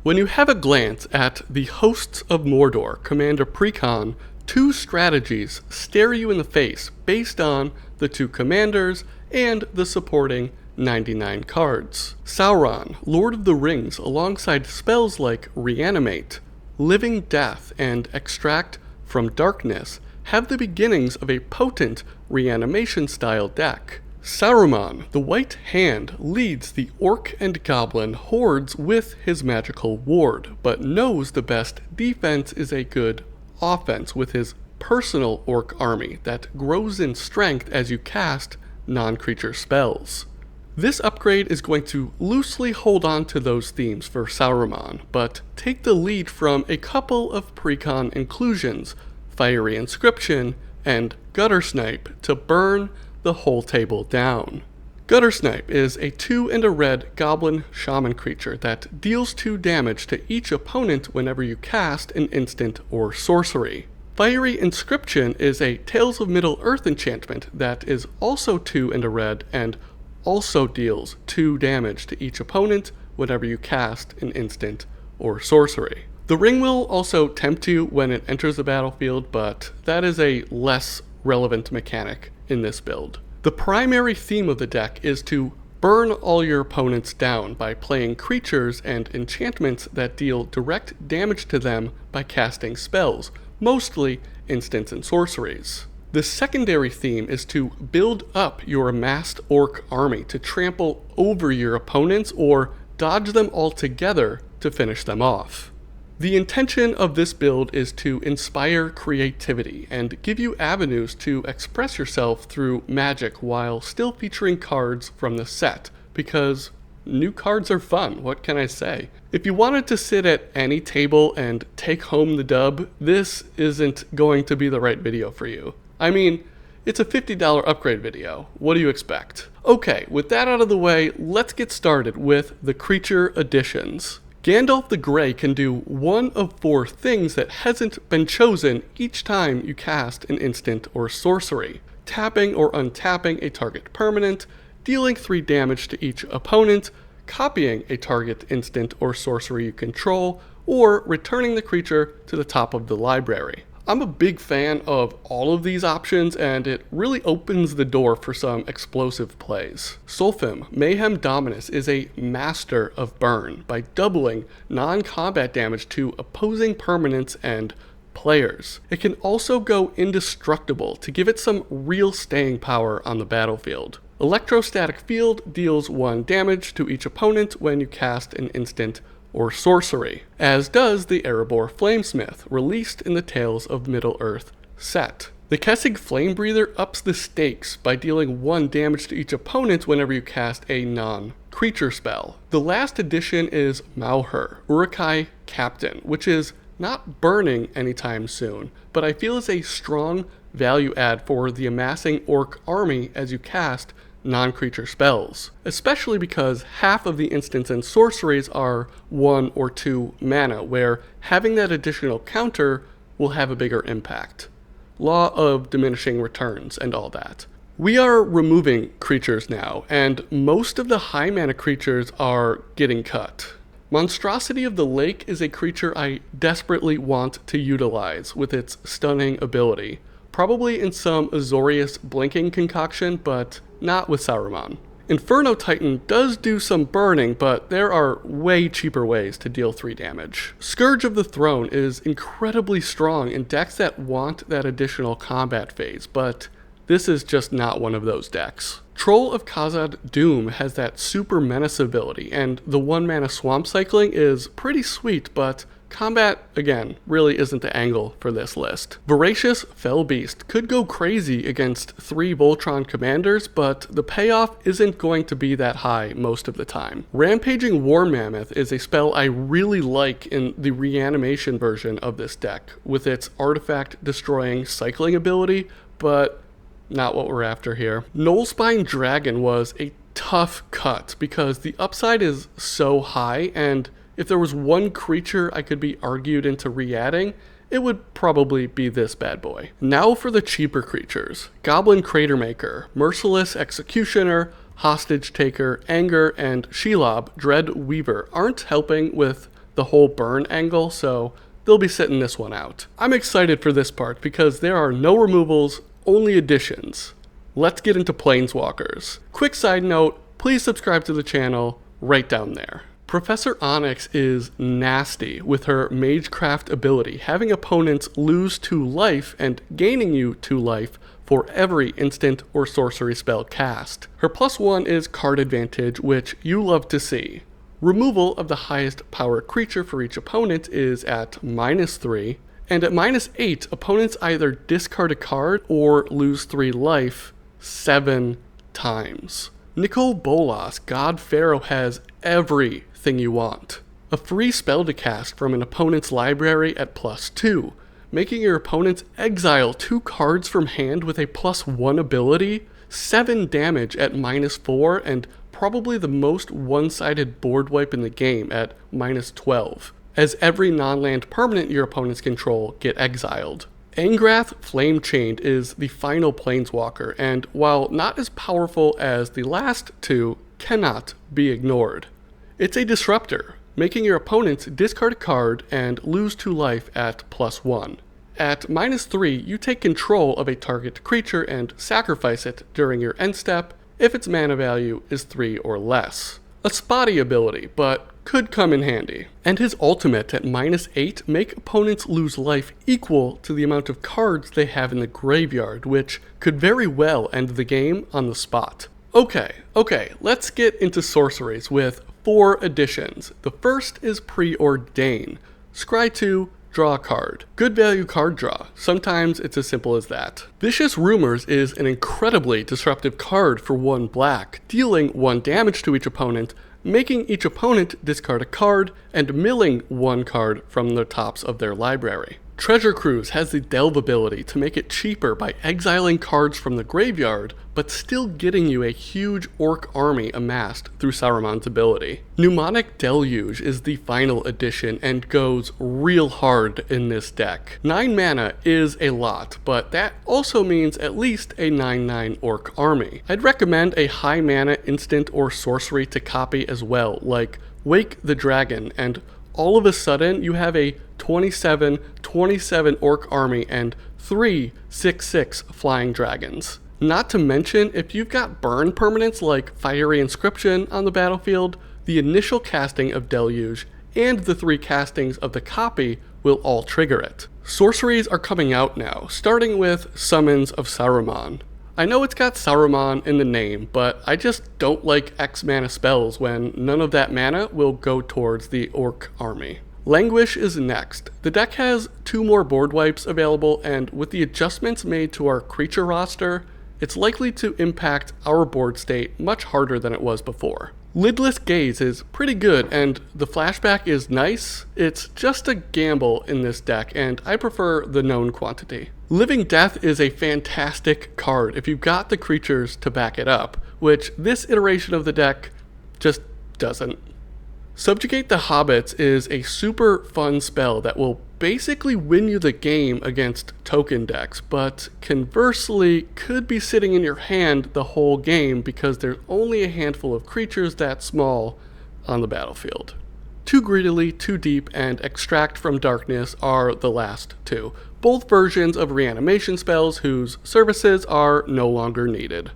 When you have a glance at the hosts of Mordor, Commander Precon, two strategies stare you in the face based on the two commanders and the supporting 99 cards. Sauron, Lord of the Rings, alongside spells like Reanimate, Living Death, and Extract from Darkness, have the beginnings of a potent reanimation style deck. Saruman, the White Hand, leads the Orc and Goblin hordes with his magical ward, but knows the best defense is a good offense with his personal Orc army that grows in strength as you cast non-creature spells. This upgrade is going to loosely hold on to those themes for Saruman, but take the lead from a couple of precon inclusions, Fiery Inscription and Gutter Snipe, to burn the whole table down. Gutter Snipe is a 2 and a red goblin shaman creature that deals 2 damage to each opponent whenever you cast an instant or sorcery. Fiery Inscription is a Tales of Middle-earth enchantment that is also 2 and a red and also deals 2 damage to each opponent whenever you cast an instant or sorcery. The ring will also tempt you when it enters the battlefield, but that is a less relevant mechanic in this build. The primary theme of the deck is to burn all your opponents down by playing creatures and enchantments that deal direct damage to them by casting spells, mostly instants and sorceries. The secondary theme is to build up your amassed orc army to trample over your opponents or dodge them altogether to finish them off. The intention of this build is to inspire creativity and give you avenues to express yourself through magic while still featuring cards from the set, because new cards are fun, what can I say? If you wanted to sit at any table and take home the dub, this isn't going to be the right video for you. I mean, it's a $50 upgrade video. What do you expect? Okay, with that out of the way, let's get started with the creature additions. Gandalf the Grey can do one of 4 things that hasn't been chosen each time you cast an instant or sorcery: tapping or untapping a target permanent, dealing 3 damage to each opponent, copying a target instant or sorcery you control, or returning the creature to the top of the library. I'm a big fan of all of these options, and it really opens the door for some explosive plays. Sulfim, Mayhem Dominus, is a master of burn by doubling non-combat damage to opposing permanents and players. It can also go indestructible to give it some real staying power on the battlefield. Electrostatic Field deals 1 damage to each opponent when you cast an instant or sorcery, as does the Erebor Flamesmith, released in the Tales of Middle-earth set. The Kessig Flamebreather ups the stakes by dealing 1 damage to each opponent whenever you cast a non-creature spell. The last addition is Mauher, Uruk-hai Captain, which is not burning anytime soon, but I feel is a strong value add for the amassing orc army as you cast non-creature spells, especially because half of the instants and sorceries are 1 or 2 mana, where having that additional counter will have a bigger impact. Law of diminishing returns and all that. We are removing creatures now, and most of the high mana creatures are getting cut. Monstrosity of the Lake is a creature I desperately want to utilize with its stunning ability, probably in some Azorius blinking concoction, but not with Saruman. Inferno Titan does do some burning, but there are way cheaper ways to deal 3 damage. Scourge of the Throne is incredibly strong in decks that want that additional combat phase, but this is just not one of those decks. Troll of Khazad Doom has that super menace ability, and the 1 mana swamp cycling is pretty sweet, but combat, again, really isn't the angle for this list. Voracious Fell Beast could go crazy against 3 Voltron commanders, but the payoff isn't going to be that high most of the time. Rampaging War Mammoth is a spell I really like in the reanimation version of this deck, with its artifact destroying cycling ability, but not what we're after here. Nullspine Dragon was a tough cut because the upside is so high, and if there was 1 creature I could be argued into re-adding, it would probably be this bad boy. Now for the cheaper creatures. Goblin Cratermaker, Merciless Executioner, Hostage Taker, Anger, and Shelob, Dread Weaver aren't helping with the whole burn angle, so they'll be sitting this one out. I'm excited for this part because there are no removals, only additions. Let's get into Planeswalkers. Quick side note, please subscribe to the channel right down there. Professor Onyx is nasty with her Magecraft ability, having opponents lose 2 life and gaining you 2 life for every instant or sorcery spell cast. Her +1 is card advantage, which you love to see. Removal of the highest power creature for each opponent is at -3, and at -8, opponents either discard a card or lose 3 life 7 times. Nicol Bolas, God Pharaoh, has everything you want. A free spell to cast from an opponent's library at +2, making your opponents exile 2 cards from hand with a +1 ability, 7 damage at -4, and probably the most one-sided board wipe in the game at -12, as every non-land permanent your opponents control get exiled. Angrath Flamechained is the final Planeswalker, and while not as powerful as the last 2, cannot be ignored. It's a disruptor, making your opponents discard a card and lose 2 life at +1. At -3, you take control of a target creature and sacrifice it during your end step if its mana value is 3 or less. A spotty ability, but could come in handy. And his ultimate at -8 make opponents lose life equal to the amount of cards they have in the graveyard, which could very well end the game on the spot. Okay, let's get into sorceries with 4 additions. The first is Preordain. Scry 2, draw a card. Good value card draw. Sometimes it's as simple as that. Vicious Rumors is an incredibly disruptive card for 1 black, dealing 1 damage to each opponent, making each opponent discard a card and milling 1 card from the tops of their library. Treasure Cruise has the Delve ability to make it cheaper by exiling cards from the graveyard, but still getting you a huge orc army amassed through Saruman's ability. Mnemonic Deluge is the final addition and goes real hard in this deck. 9 mana is a lot, but that also means at least a 9/9 orc army. I'd recommend a high mana instant or sorcery to copy as well, like Wake the Dragon, and all of a sudden you have a 27/27 orc army and 3 6/6 flying dragons. Not to mention, if you've got burn permanents like Fiery Inscription on the battlefield, the initial casting of Deluge and the 3 castings of the copy will all trigger it. Sorceries are coming out now, starting with Summons of Saruman. I know it's got Saruman in the name, but I just don't like X mana spells when none of that mana will go towards the orc army. Languish is next. The deck has 2 more board wipes available, and with the adjustments made to our creature roster, it's likely to impact our board state much harder than it was before. Lidless Gaze is pretty good, and the flashback is nice. It's just a gamble in this deck, and I prefer the known quantity. Living Death is a fantastic card if you've got the creatures to back it up, which this iteration of the deck just doesn't. Subjugate the Hobbits is a super fun spell that will basically win you the game against token decks, but conversely could be sitting in your hand the whole game because there's only a handful of creatures that small on the battlefield. Too Greedily, Too Deep, and Extract from Darkness are the last 2, both versions of reanimation spells whose services are no longer needed.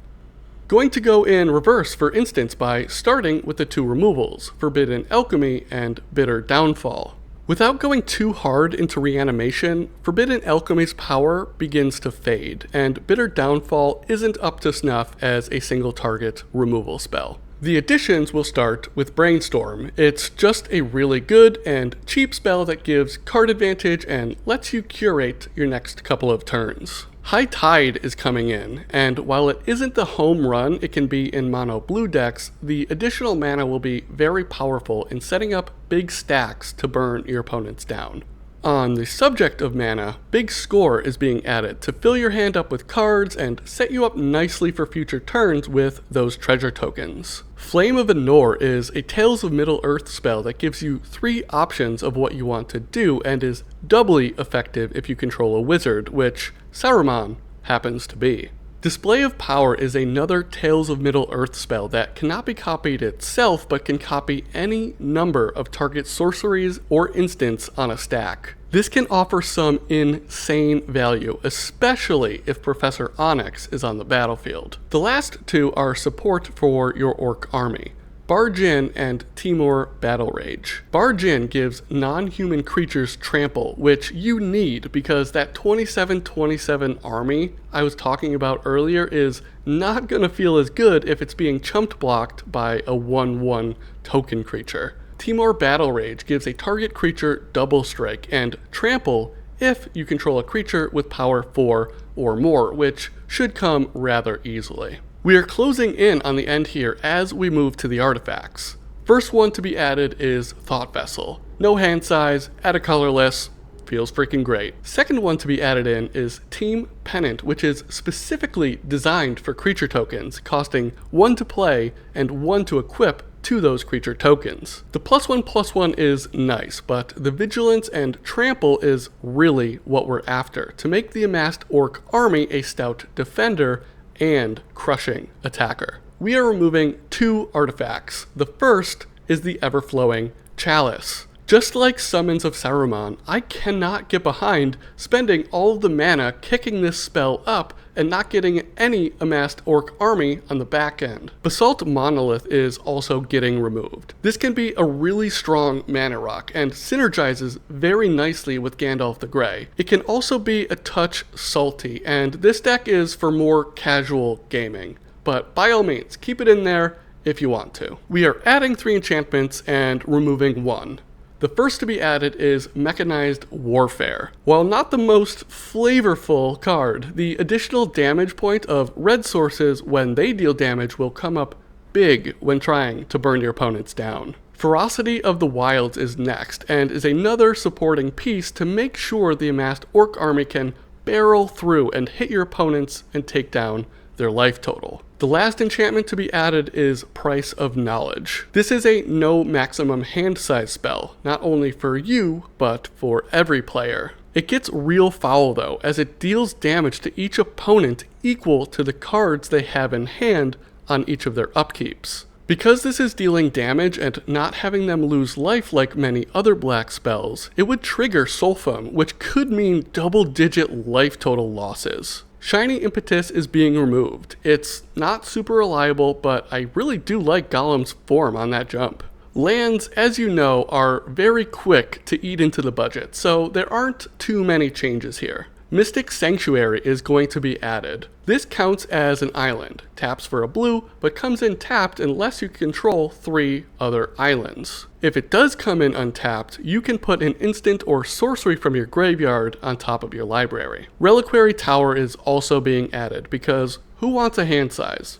Going to go in reverse for instance by starting with the 2 removals, Forbidden Alchemy and Bitter Downfall. Without going too hard into reanimation, Forbidden Alchemy's power begins to fade, and Bitter Downfall isn't up to snuff as a single target removal spell. The additions will start with Brainstorm. It's just a really good and cheap spell that gives card advantage and lets you curate your next couple of turns. High Tide is coming in, and while it isn't the home run it can be in mono blue decks, the additional mana will be very powerful in setting up big stacks to burn your opponents down. On the subject of mana, Big Score is being added to fill your hand up with cards and set you up nicely for future turns with those treasure tokens. Flame of Anor is a Tales of Middle-earth spell that gives you 3 options of what you want to do and is doubly effective if you control a wizard, which Saruman happens to be. Display of Power is another Tales of Middle-earth spell that cannot be copied itself, but can copy any number of target sorceries or instants on a stack. This can offer some insane value, especially if Professor Onyx is on the battlefield. The last two are support for your orc army. Barge In and Timur Battle Rage. Barge In gives non-human creatures trample, which you need because that 27-27 army I was talking about earlier is not going to feel as good if it's being chump blocked by a 1/1 token creature. Timur Battle Rage gives a target creature double strike and trample if you control a creature with power 4 or more, which should come rather easily. We are closing in on the end here as we move to the artifacts. First one to be added is Thought Vessel. No hand size, add a colorless, feels freaking great. Second one to be added in is Team Pennant, which is specifically designed for creature tokens, costing 1 to play and 1 to equip to those creature tokens. The +1/+1 is nice, but the Vigilance and Trample is really what we're after to make the amassed orc army a stout defender and crushing attacker. We are removing 2 artifacts. The first is the ever-flowing Chalice. Just like Summons of Saruman, I cannot get behind spending all of the mana kicking this spell up and not getting any amassed orc army on the back end. Basalt Monolith is also getting removed. This can be a really strong mana rock and synergizes very nicely with Gandalf the Grey. It can also be a touch salty, and this deck is for more casual gaming. But by all means, keep it in there if you want to. We are adding 3 enchantments and removing 1. The first to be added is Mechanized Warfare. While not the most flavorful card, the additional damage point of red sources when they deal damage will come up big when trying to burn your opponents down. Ferocity of the Wilds is next, and is another supporting piece to make sure the amassed orc army can barrel through and hit your opponents and take down their life total. The last enchantment to be added is Price of Knowledge. This is a no maximum hand size spell, not only for you, but for every player. It gets real foul though, as it deals damage to each opponent equal to the cards they have in hand on each of their upkeeps. Because this is dealing damage and not having them lose life like many other black spells, it would trigger Sulfum, which could mean double-digit life total losses. Shiny Impetus is being removed. It's not super reliable, but I really do like Golem's form on that jump. Lands, as you know, are very quick to eat into the budget, so there aren't too many changes here. Mystic Sanctuary is going to be added. This counts as an island, taps for a blue, but comes in tapped unless you control 3 other islands. If it does come in untapped, you can put an instant or sorcery from your graveyard on top of your library. Reliquary Tower is also being added, because who wants a hand size?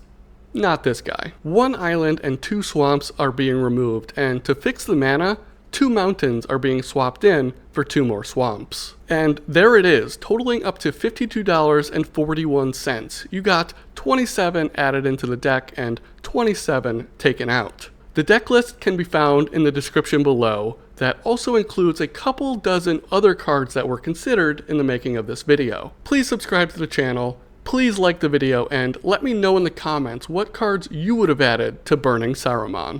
Not this guy. 1 island and 2 swamps are being removed, and to fix the mana, 2 mountains are being swapped in for 2 more swamps. And there it is, totaling up to $52.41. You got 27 added into the deck and 27 taken out. The deck list can be found in the description below. That also includes a couple dozen other cards that were considered in the making of this video. Please subscribe to the channel, please like the video, and let me know in the comments what cards you would have added to Burning Saruman.